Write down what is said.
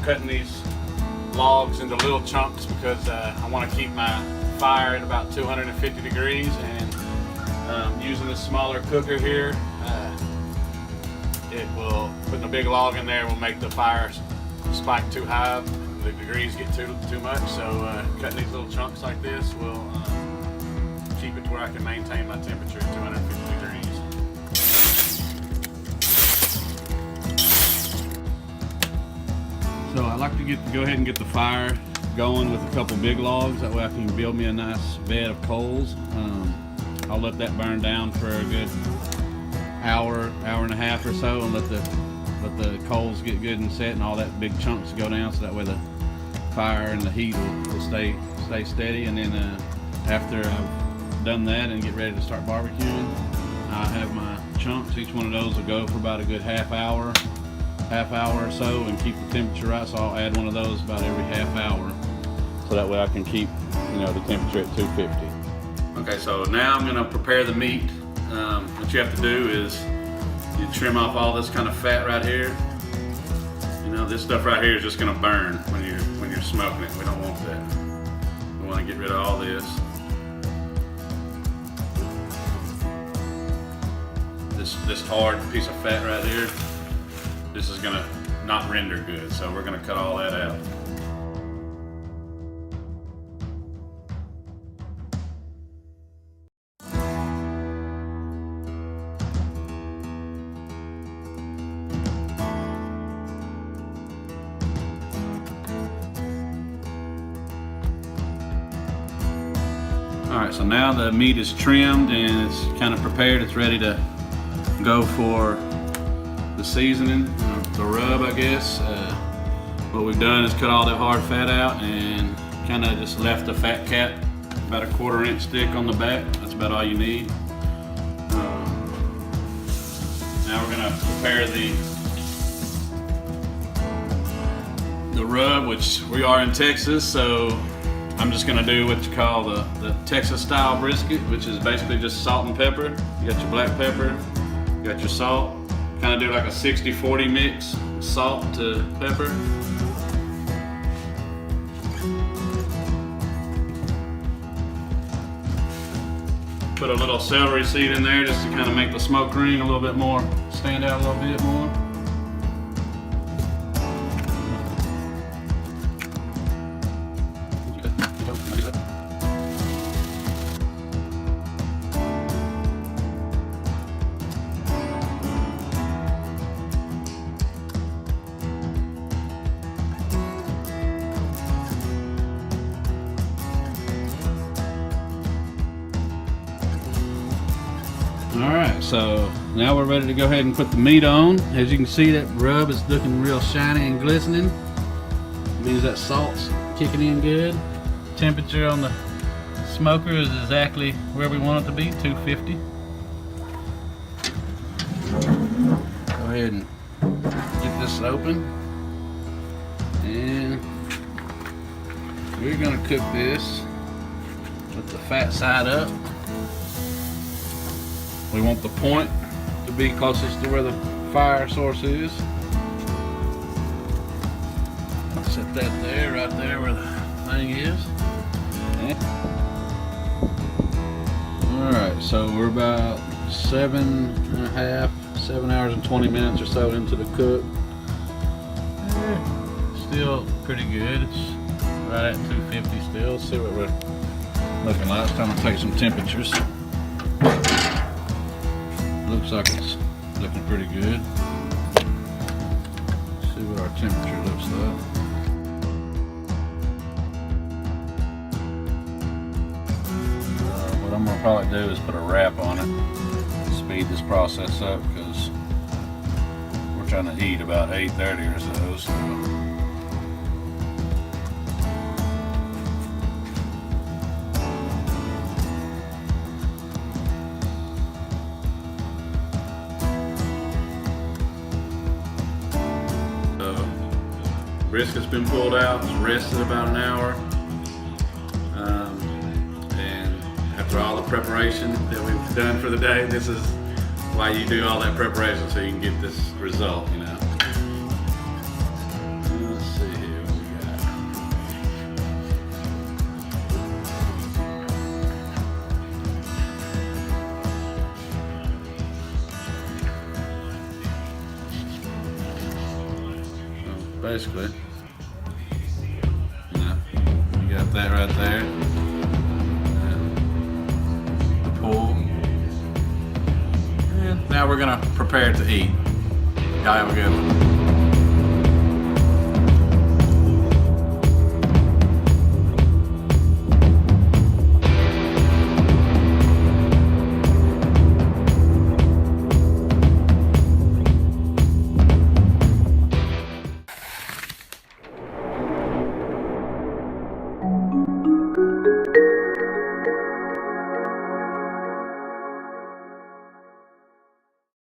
cutting these logs into little chunks because I want to keep my fire at about 250 degrees, and using this smaller cooker here, putting a big log in there will make the fire spike too high, the degrees get too much, so cutting these little chunks like this will keep it to where I can maintain my temperature at 250 degrees. So I like to go ahead and get the fire going with a couple big logs, that way I can build me a nice bed of coals. I'll let that burn down for a good hour and a half or so, and let the coals get good and set and all that big chunks go down, so that way the fire and the heat will stay steady. And then after I've done that and get ready to start barbecuing, I have my chunks. Each one of those will go for about a good half hour or so, and keep the temperature right. So I'll add one of those about every half hour, so that way I can keep the temperature at 250. Okay, so now I'm going to prepare the meat. What you have to do is you trim off all this kind of fat right here. This stuff right here is just going to burn when you're smoking it. We don't want that. We want to get rid of all this. This hard piece of fat right here, this is going to not render good, so we're going to cut all that out. Alright, so now the meat is trimmed and it's kind of prepared. It's ready to go for the seasoning, the rub, I guess. What we've done is cut all that hard fat out and kind of just left the fat cap about a 1/4 inch thick on the back. That's about all you need. Now we're going to prepare the rub, which we are in Texas, so I'm just going to do what you call the Texas style brisket, which is basically just salt and pepper. You got your black pepper, you got your salt. Kind of do like a 60-40 mix, salt to pepper. Put a little celery seed in there just to kind of make the smoke ring a little bit more, stand out a little bit more. Alright, so now we're ready to go ahead and put the meat on. As you can see, that rub is looking real shiny and glistening. It means that salt's kicking in good. Temperature on the smoker is exactly where we want it to be, 250. Go ahead and get this open. And we're going to cook this with the fat side up. We want the point to be closest to where the fire source is. Set that there, right there where the thing is. Alright, so we're about 7 hours and 20 minutes or so into the cook. Still pretty good. It's right at 250 still. Let's see what we're looking like. It's time to take some temperatures. Looks like it's looking pretty good. Let's see what our temperature looks like. What I'm going to probably do is put a wrap on it, speed this process up, because we're trying to eat about 8:30 or so. Brisket's been pulled out, it's rested about an hour, and after all the preparation that we've done for the day, this is why you do all that preparation, so you can get this result, Let's see basically. You know, you got that right there. The pool. And now we're gonna prepare to eat. Y'all have a good one.